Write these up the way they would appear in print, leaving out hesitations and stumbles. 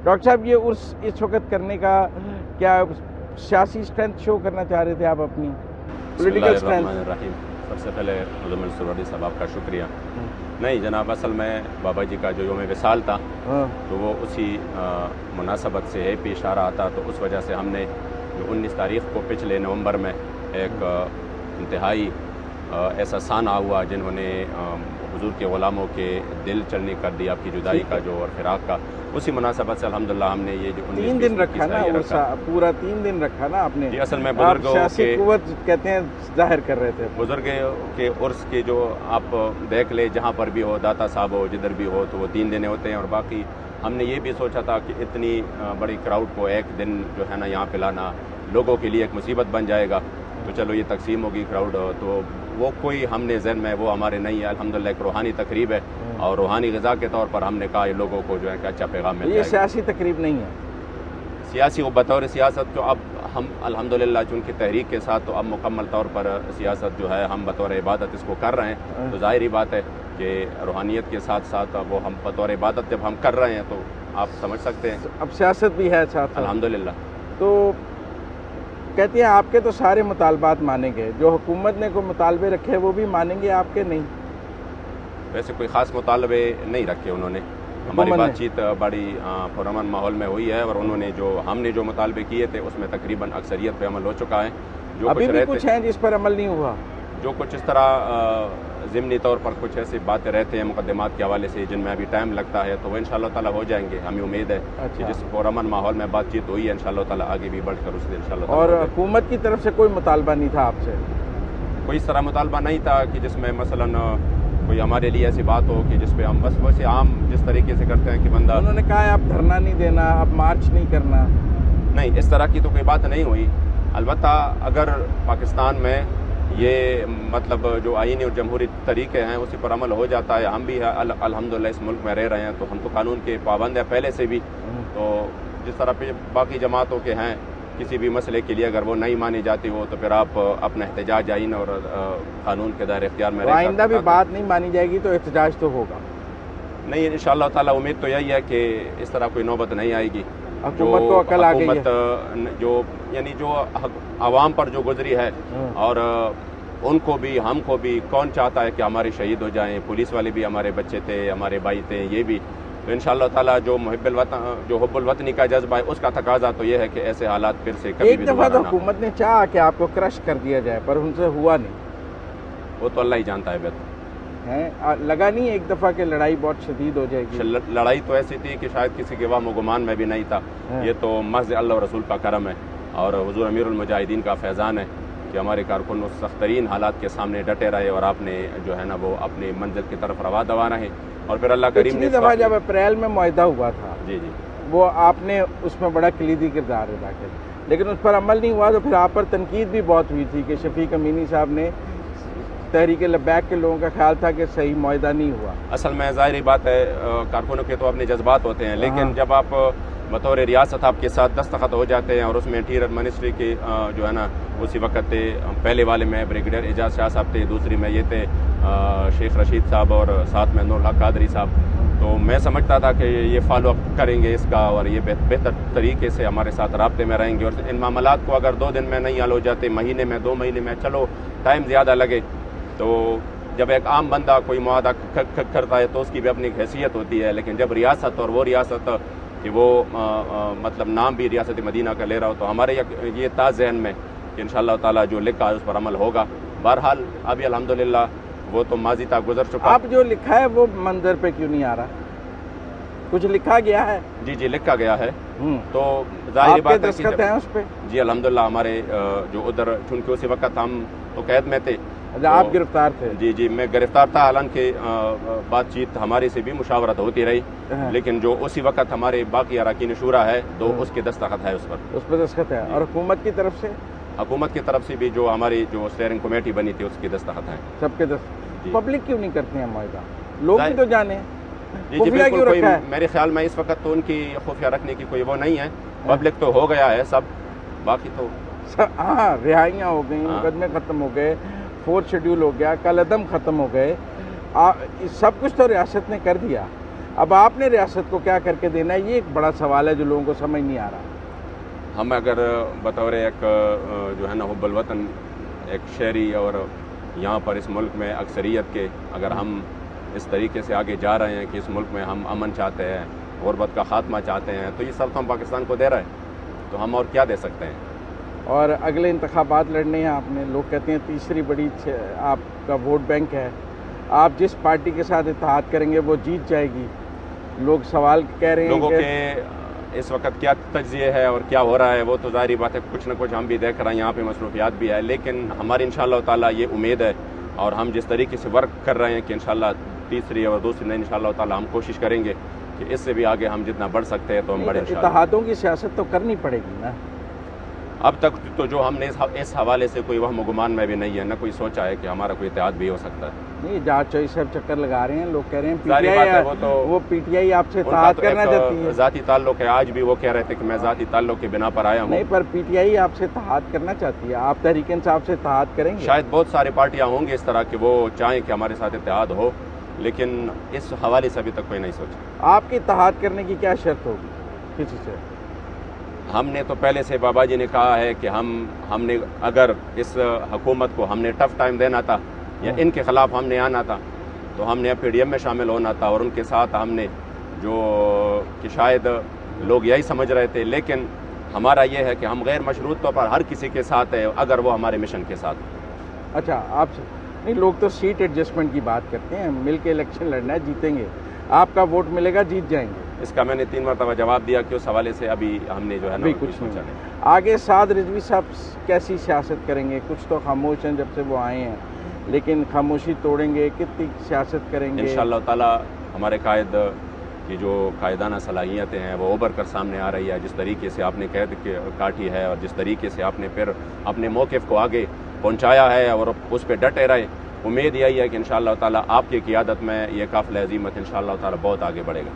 Doctor صاحب یہ عرس اس وقت کرنے کا کیا سیاسی اسٹرینتھ شو کرنا چاہ رہے تھے آپ اپنی پولیٹیکل اسٹرینتھ؟ سب سے پہلے مزمل سروری صاحب آپ کا شکریہ. نہیں جناب، اصل میں بابا جی کا جو یوم وصال تھا تو وہ اسی مناسبت سے ہے پیش آ رہا تھا، تو اس وجہ سے ہم نے جو 19 تاریخ کو پچھلے نومبر میں ایک انتہائی ایسا سانحہ ہوا جنہوں نے حضور کے غلاموں کے دل چلنے کر دیا، آپ کی جدائی کا جو اور فراق کا، اسی مناسبت سے الحمدللہ ہم نے یہ جو 3 دن رکھا نا، پورا 3 دن رکھا نا آپ نے. جی اصل میں بزرگوں سیاسی قوت کہتے ہیں ظاہر کر رہے تھے. بزرگوں کے عرس کے جو آپ دیکھ لے جہاں پر بھی ہو، داتا صاحب ہو، جدھر بھی ہو، تو وہ 3 دن ہوتے ہیں. اور باقی ہم نے یہ بھی سوچا تھا کہ اتنی بڑی کراؤڈ کو ایک دن جو ہے نا یہاں پلانا لوگوں کے لیے ایک مصیبت بن جائے گا، تو چلو یہ تقسیم ہوگی کراؤڈ، تو وہ کوئی ہم نے ذہن میں وہ ہمارے نہیں ہے. الحمدللہ ایک روحانی تقریب ہے اور روحانی غذا کے طور پر ہم نے کہا یہ لوگوں کو جو ہے کہ اچھا پیغام مل جائے گا. یہ سیاسی تقریب نہیں ہے، سیاسی وہ بطور سیاست جو اب ہم الحمدللہ چونکہ تحریک کے ساتھ تو اب مکمل طور پر سیاست جو ہے ہم بطور عبادت اس کو کر رہے ہیں، تو ظاہری بات ہے کہ روحانیت کے ساتھ ساتھ وہ ہم بطور عبادت جب ہم کر رہے ہیں تو آپ سمجھ سکتے ہیں اب سیاست بھی ہے ساتھ الحمدللہ. تو کہتے ہیں آپ کے تو سارے مطالبات مانیں گے، جو حکومت نے کوئی مطالبے رکھے وہ بھی مانیں گے آپ کے؟ نہیں، ویسے کوئی خاص مطالبے نہیں رکھے انہوں نے. ہماری بات چیت بڑی پرامن ماحول میں ہوئی ہے اور انہوں نے جو ہم نے جو مطالبے کیے تھے اس میں تقریباً اکثریت پہ عمل ہو چکا ہے. جو ابھی بھی کچھ ہیں جس پر عمل نہیں ہوا، جو کچھ اس طرح ضمنی طور پر کچھ ایسی باتیں رہتے ہیں مقدمات کے حوالے سے جن میں ابھی ٹائم لگتا ہے، تو وہ انشاءاللہ تعالیٰ ہو جائیں گے. ہمیں امید ہے کہ جس پرامن ماحول میں بات چیت ہوئی ہے انشاءاللہ تعالیٰ آگے بھی بڑھ کر اس سے انشاءاللہ تعالیٰ. اور حکومت کی طرف سے کوئی مطالبہ نہیں تھا آپ سے؟ کوئی اس طرح مطالبہ نہیں تھا کہ جس میں مثلاً کوئی ہمارے لیے ایسی بات ہو کہ جس پہ ہم بس ویسے عام جس طریقے سے کرتے ہیں کہ بندہ. انہوں نے کہا ہے اب دھرنا نہیں دینا، اب مارچ نہیں کرنا؟ نہیں، اس طرح کی تو کوئی بات نہیں ہوئی. البتہ اگر پاکستان میں یہ مطلب جو آئینی اور جمہوری طریقے ہیں اسی پر عمل ہو جاتا ہے، ہم بھی الحمدللہ اس ملک میں رہ رہے ہیں تو ہم تو قانون کے پابند ہیں پہلے سے بھی. تو جس طرح پہ باقی جماعتوں کے ہیں کسی بھی مسئلے کے لیے اگر وہ نہیں مانی جاتی ہو تو پھر آپ اپنا احتجاج آئین اور قانون کے دائرے اختیار میں آئندہ بھی بات نہیں مانی جائے گی تو احتجاج تو ہوگا؟ نہیں، انشاءاللہ تعالیٰ امید تو یہی ہے کہ اس طرح کوئی نوبت نہیں آئے گی. حکومت کو عقل آ گئی ہے، جو یعنی جو عوام پر جو گزری ہے اور ان کو بھی ہم کو بھی کون چاہتا ہے کہ ہمارے شہید ہو جائیں. پولیس والے بھی ہمارے بچے تھے، ہمارے بھائی تھے، یہ بھی. تو انشاءاللہ تعالیٰ جو جو حب الوطنی کا جذبہ ہے اس کا تقاضا تو یہ ہے کہ ایسے حالات پھر سے کبھی بھی ایک دفعہ تو حکومت نے چاہا کہ آپ کو کرش کر دیا جائے پر ان سے ہوا نہیں. وہ تو اللہ ہی جانتا ہے بہتر. لگا نہیں ایک دفعہ کہ لڑائی بہت شدید ہو جائے گی؟ لڑائی تو ایسی تھی کہ شاید کسی کے وہم و گمان میں بھی نہیں تھا. یہ تو محض اللہ اور رسول کا کرم ہے اور حضور امیر المجاہدین کا فیضان ہے کہ ہمارے کارکن اس سخت ترین حالات کے سامنے ڈٹے رہے اور آپ نے جو ہے نا وہ اپنی منزل کی طرف رواں دوا رہے. اور پھر اللہ کریم نے دفعہ جب اپریل میں معاہدہ ہوا تھا، جی وہ آپ نے اس میں بڑا کلیدی کردار ادا کیا، لیکن اس پر عمل نہیں ہوا تو پھر آپ پر تنقید بھی بہت ہوئی تھی کہ شفیق امینی صاحب نے تحریک لبیک کے لوگوں کا خیال تھا کہ صحیح معاہدہ نہیں ہوا. اصل میں ظاہری بات ہے کارکنوں کے تو اپنے جذبات ہوتے ہیں، لیکن جب آپ بطور ریاست آپ کے ساتھ دستخط ہو جاتے ہیں اور اس میں انٹیریئر منسٹری کی جو ہے نا اسی وقت پہلے والے میں بریگیڈیئر اعجاز شاہ صاحب تھے، دوسری میں یہ تھے شیخ رشید صاحب اور ساتھ میں نور الحق قادری صاحب. تو میں سمجھتا تھا کہ یہ فالو اپ کریں گے اس کا اور یہ بہتر طریقے سے ہمارے ساتھ رابطے میں رہیں گے اور ان معاملات کو اگر 2 دن میں نہیں حل ہو جاتے، مہینے میں 2 مہینے میں، چلو ٹائم زیادہ لگے، تو جب ایک عام بندہ کوئی معاہدہ کرتا ہے تو اس کی بھی اپنی حیثیت ہوتی ہے. لیکن جب ریاست اور وہ ریاست کہ وہ مطلب نام بھی ریاست مدینہ کا لے رہا ہو تو ہمارے یہ تھا ذہن میں کہ انشاءاللہ تعالیٰ جو لکھا ہے اس پر عمل ہوگا. بہرحال ابھی الحمدللہ وہ تو ماضی تک گزر چکا. آپ جو لکھا ہے وہ منظر پہ کیوں نہیں آ رہا؟ کچھ لکھا گیا ہے؟ جی لکھا گیا ہے. تو ظاہر بات ہے دستخط ہیں اس پہ؟ جی الحمدللہ ہمارے جو ادھر چونکہ اسی وقت ہم تو قید میں تھے. آپ گرفتار تھے؟ جی میں گرفتار تھا، حالانکہ بات چیت ہمارے سے بھی مشاورت ہوتی رہی، لیکن جو اسی وقت ہمارے باقی اراکین شورا ہے اس کے دستخط ہے اس پر دستخط ہے. اور حکومت کی طرف سے؟ حکومت کی طرف سے بھی جو ہماری جو اسٹیئرنگ کمیٹی بنی تھی اس کے دستخط ہیں. سب کے دستخط. پبلک کیوں نہیں کرتے ہیں معاہدہ؟ لوگ بھی تو جانے. جی بالکل. کوئی میرے خیال میں اس وقت تو ان کی خفیہ رکھنے کی کوئی وہ نہیں ہے. پبلک تو ہو گیا ہے سب، باقی تو ہاں رہائیاں ہو گئیں، مقدمے ختم ہو گئے، 4th شیڈول ہو گیا، کل عدم ختم ہو گئے، سب کچھ تو ریاست نے کر دیا. اب آپ نے ریاست کو کیا کر کے دینا ہے، یہ ایک بڑا سوال ہے جو لوگوں کو سمجھ نہیں آ رہا۔ ہم اگر بطور ایک جو ہے نا حب الوطن ایک شہری اور یہاں پر اس ملک میں اکثریت کے اگر ہم اس طریقے سے آگے جا رہے ہیں کہ اس ملک میں ہم امن چاہتے ہیں، غربت کا خاتمہ چاہتے ہیں، تو یہ سب تو ہم پاکستان کو دے رہے ہیں، تو ہم اور کیا دے سکتے ہیں۔ اور اگلے انتخابات لڑنے ہیں آپ نے، لوگ کہتے ہیں تیسری بڑی آپ کا ووٹ بینک ہے، آپ جس پارٹی کے ساتھ اتحاد کریں گے وہ جیت جائے گی۔ لوگ سوال کہہ رہے ہیں لوگوں کہ کے اس وقت کیا تجزیے ہے اور کیا ہو رہا ہے وہ تو ظاہری بات ہے، کچھ نہ کچھ ہم بھی دیکھ رہے ہیں، یہاں پہ مصروفیات بھی ہے، لیکن ہماری انشاءاللہ تعالیٰ یہ امید ہے اور ہم جس طریقے سے ورک کر رہے ہیں کہ انشاءاللہ تیسری اور دوسری نہیں، انشاءاللہ تعالیٰ ہم کوشش کریں گے کہ اس سے بھی آگے ہم جتنا بڑھ سکتے ہیں تو ہم بڑھیں انشاءاللہ۔ اتحادوں کی سیاست تو کرنی پڑے گی نا۔ اب تک تو جو ہم نے اس حوالے سے کوئی وہم و گمان میں بھی نہیں ہے، نہ کوئی سوچا ہے کہ ہمارا کوئی اتحاد بھی ہو سکتا ہے۔ نہیں، جہاز چوئی صاحب چکر لگا رہے ہیں، لوگ کہہ رہے ہیں ظاہری بات ہے وہ پی ٹی آئی آپ سے ان کا اتحاد تو کرنا ایک چاہتی ہے۔ ذاتی تعلق ہے، آج بھی وہ کہہ رہے تھے کہ میں ذاتی تعلق کے بنا پر آیا ہوں۔ نہیں، پر پی ٹی آئی آپ سے اتحاد کرنا چاہتی ہے، آپ تحریک انصاف سے اتحاد کریں گے؟ شاید بہت سارے پارٹیاں ہوں گے اس طرح کہ وہ چاہیں کہ ہمارے ساتھ اتحاد ہو، لیکن اس حوالے سے ابھی تک کوئی نہیں سوچا۔ آپ کی اتحاد کرنے کی کیا شرط ہوگی کسی سے؟ ہم نے تو پہلے سے بابا جی نے کہا ہے کہ ہم نے اگر اس حکومت کو ہم نے ٹف ٹائم دینا تھا یا ان کے خلاف ہم نے آنا تھا تو ہم نے پی ڈی ایم میں شامل ہونا تھا، اور ان کے ساتھ ہم نے جو کہ شاید لوگ یہی سمجھ رہے تھے، لیکن ہمارا یہ ہے کہ ہم غیر مشروط طور پر ہر کسی کے ساتھ ہیں اگر وہ ہمارے مشن کے ساتھ۔ اچھا، آپ سے نہیں، لوگ تو سیٹ ایڈجسٹمنٹ کی بات کرتے ہیں، مل کے الیکشن لڑنا ہے، جیتیں گے، آپ کا ووٹ ملے گا، جیت جائیں گے۔ اس کا میں نے 3 مرتبہ جواب دیا کہ اس حوالے سے ابھی ہم نے جو ہے نا کچھ سوچا نہیں۔ آگے سعد رضوی صاحب کیسی سیاست کریں گے؟ کچھ تو خاموش ہیں جب سے وہ آئے ہیں، لیکن خاموشی توڑیں گے، کتنی سیاست کریں گے؟ انشاءاللہ تعالیٰ ہمارے قائد کی جو قائدانہ صلاحیتیں ہیں وہ ابھر کر سامنے آ رہی ہے، جس طریقے سے آپ نے قید کاٹی ہے اور جس طریقے سے آپ نے پھر اپنے موقف کو آگے پہنچایا ہے اور اس پہ ڈٹے رہے، امید یہی ہے کہ انشاءاللہ تعالیٰ آپ کی قیادت میں یہ قافلہ عظیمت انشاءاللہ تعالیٰ بہت آگے بڑھے گا،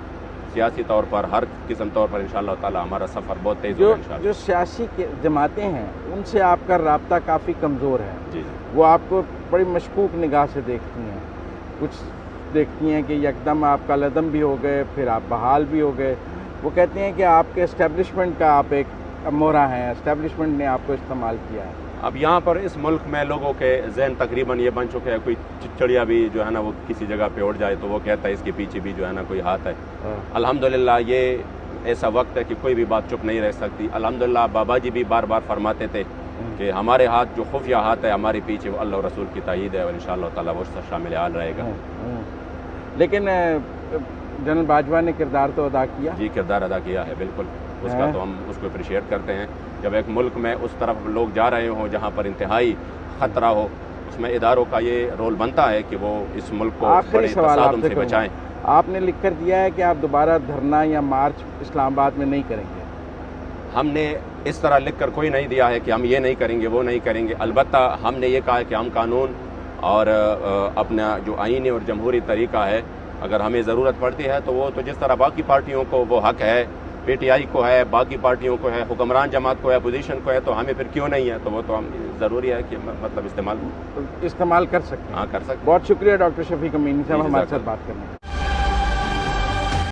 سیاسی طور پر ہر قسم طور پر انشاءاللہ تعالیٰ ہمارا سفر بہت تیز ہوگا انشاءاللہ۔ جو سیاسی جماعتیں ہیں ان سے آپ کا رابطہ کافی کمزور ہے، جی وہ آپ کو بڑی مشکوک نگاہ سے دیکھتی ہیں، کچھ دیکھتی ہیں کہ یکدم آپ کا لدم بھی ہو گئے، پھر آپ بحال بھی ہو گئے، وہ کہتے ہیں کہ آپ کے اسٹیبلشمنٹ کا آپ ایک مورا ہیں، اسٹیبلشمنٹ نے آپ کو استعمال کیا ہے۔ اب یہاں پر اس ملک میں لوگوں کے ذہن تقریباً یہ بن چکے ہیں، کوئی چڑیا بھی جو ہے نا وہ کسی جگہ پہ اڑ جائے تو وہ کہتا ہے اس کے پیچھے بھی جو ہے نا کوئی ہاتھ ہے۔ الحمدللہ یہ ایسا وقت ہے کہ کوئی بھی بات چپ نہیں رہ سکتی۔ الحمدللہ بابا جی بھی بار بار فرماتے تھے کہ ہمارے ہاتھ جو خفیہ ہاتھ ہے ہمارے پیچھے وہ اللہ رسول کی تائید ہے، اور انشاءاللہ تعالیٰ وہ شامل حال رہے گا۔ لیکن جنرل باجوہ نے کردار تو ادا کیا؟ جی کردار ادا کیا ہے بالکل، اس کا تو ہم اس کو اپریشیٹ کرتے ہیں۔ جب ایک ملک میں اس طرف لوگ جا رہے ہوں جہاں پر انتہائی خطرہ ہو، اس میں اداروں کا یہ رول بنتا ہے کہ وہ اس ملک کو بڑے تصادم سے بچائیں۔ آپ نے لکھ کر دیا ہے کہ آپ دوبارہ دھرنا یا مارچ اسلام آباد میں نہیں کریں گے؟ ہم نے اس طرح لکھ کر کوئی نہیں دیا ہے کہ ہم یہ نہیں کریں گے وہ نہیں کریں گے، البتہ ہم نے یہ کہا ہے کہ ہم قانون اور اپنا جو آئینی اور جمہوری طریقہ ہے اگر ہمیں ضرورت پڑتی ہے تو وہ تو جس طرح باقی پارٹیوں کو وہ حق ہے، پی ٹی آئی کو ہے، باقی پارٹیوں کو ہے، حکمران جماعت کو ہے، اپوزیشن کو ہے، تو ہمیں پھر کیوں نہیں ہے؟ تو وہ تو ہم ضروری ہے کہ مطلب استعمال کر سکتے ہیں۔ ہاں کر سکتے ہیں۔ بہت شکریہ ڈاکٹر شفیق امینی صاحب ہمارے ساتھ بات کرنے کا۔